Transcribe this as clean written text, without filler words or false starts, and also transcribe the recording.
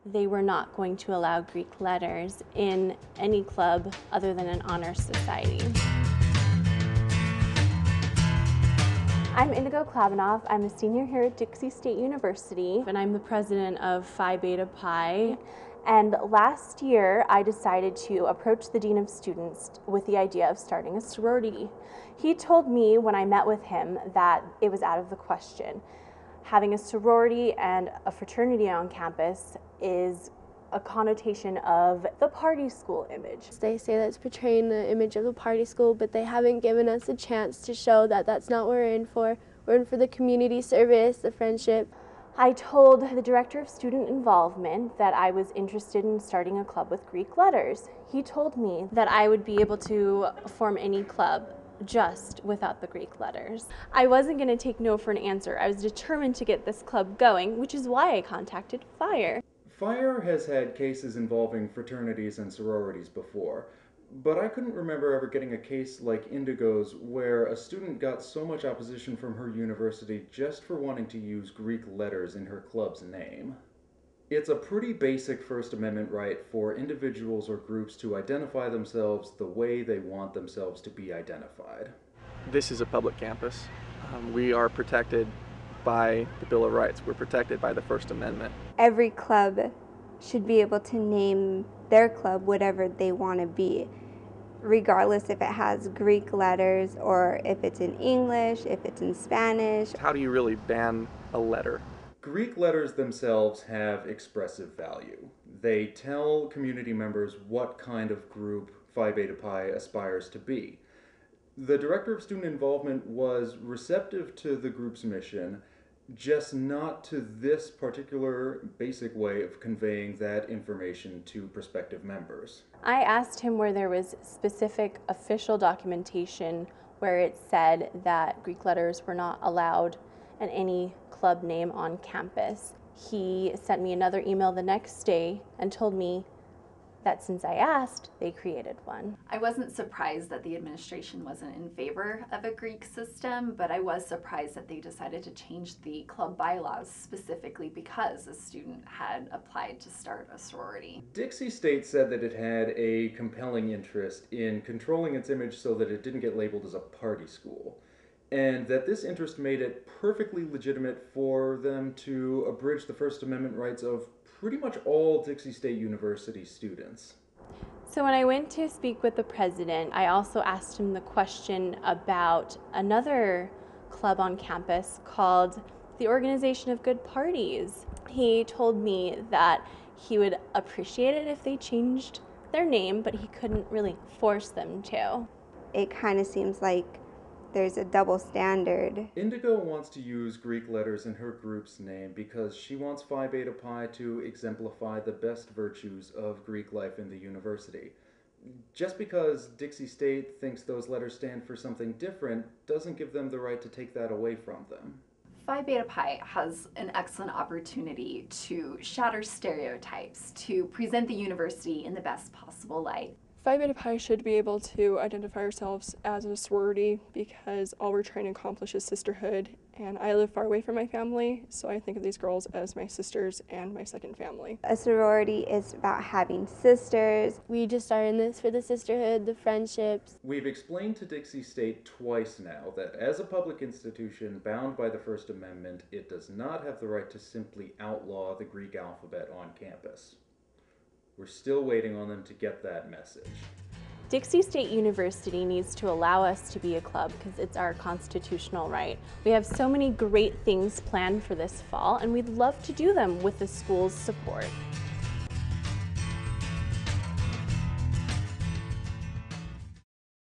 they were not going to allow Greek letters in any club other than an honor society. I'm Indigo Klabanoff. I'm a senior here at Dixie State University, and I'm the president of Phi Beta Pi. And last year, I decided to approach the dean of students with the idea of starting a sorority. He told me when I met with him that it was out of the question. Having a sorority and a fraternity on campus is a connotation of the party school image. They say that it's portraying the image of the party school, but they haven't given us a chance to show that that's not what we're in for. We're in for the community service, the friendship. I told the director of student involvement that I was interested in starting a club with Greek letters. He told me that I would be able to form any club just without the Greek letters. I wasn't going to take no for an answer. I was determined to get this club going, which is why I contacted FIRE. FIRE has had cases involving fraternities and sororities before, but I couldn't remember ever getting a case like Indigo's where a student got so much opposition from her university just for wanting to use Greek letters in her club's name. It's a pretty basic First Amendment right for individuals or groups to identify themselves the way they want themselves to be identified. This is a public campus. We are protected by the Bill of Rights. We're protected by the First Amendment. Every club should be able to name their club whatever they want to be, regardless if it has Greek letters or if it's in English, if it's in Spanish. How do you really ban a letter? Greek letters themselves have expressive value. They tell community members what kind of group Phi Beta Pi aspires to be. The director of student involvement was receptive to the group's mission, just not to this particular basic way of conveying that information to prospective members. I asked him where there was specific official documentation where it said that Greek letters were not allowed in any club name on campus. He sent me another email the next day and told me that since I asked, they created one. I wasn't surprised that the administration wasn't in favor of a Greek system, but I was surprised that they decided to change the club bylaws specifically because a student had applied to start a sorority. Dixie State said that it had a compelling interest in controlling its image so that it didn't get labeled as a party school, and that this interest made it perfectly legitimate for them to abridge the First Amendment rights of pretty much all Dixie State University students. So when I went to speak with the president, I also asked him the question about another club on campus called the Organization of Good Parties. He told me that he would appreciate it if they changed their name, but he couldn't really force them to. It kind of seems like there's a double standard. Indigo wants to use Greek letters in her group's name because she wants Phi Beta Pi to exemplify the best virtues of Greek life in the university. Just because Dixie State thinks those letters stand for something different doesn't give them the right to take that away from them. Phi Beta Pi has an excellent opportunity to shatter stereotypes, to present the university in the best possible light. Phi Beta Pi should be able to identify ourselves as a sorority because all we're trying to accomplish is sisterhood, and I live far away from my family, so I think of these girls as my sisters and my second family. A sorority is about having sisters. We just started this for the sisterhood, the friendships. We've explained to Dixie State twice now that as a public institution bound by the First Amendment, it does not have the right to simply outlaw the Greek alphabet on campus. We're still waiting on them to get that message. Dixie State University needs to allow us to be a club because it's our constitutional right. We have so many great things planned for this fall, and we'd love to do them with the school's support.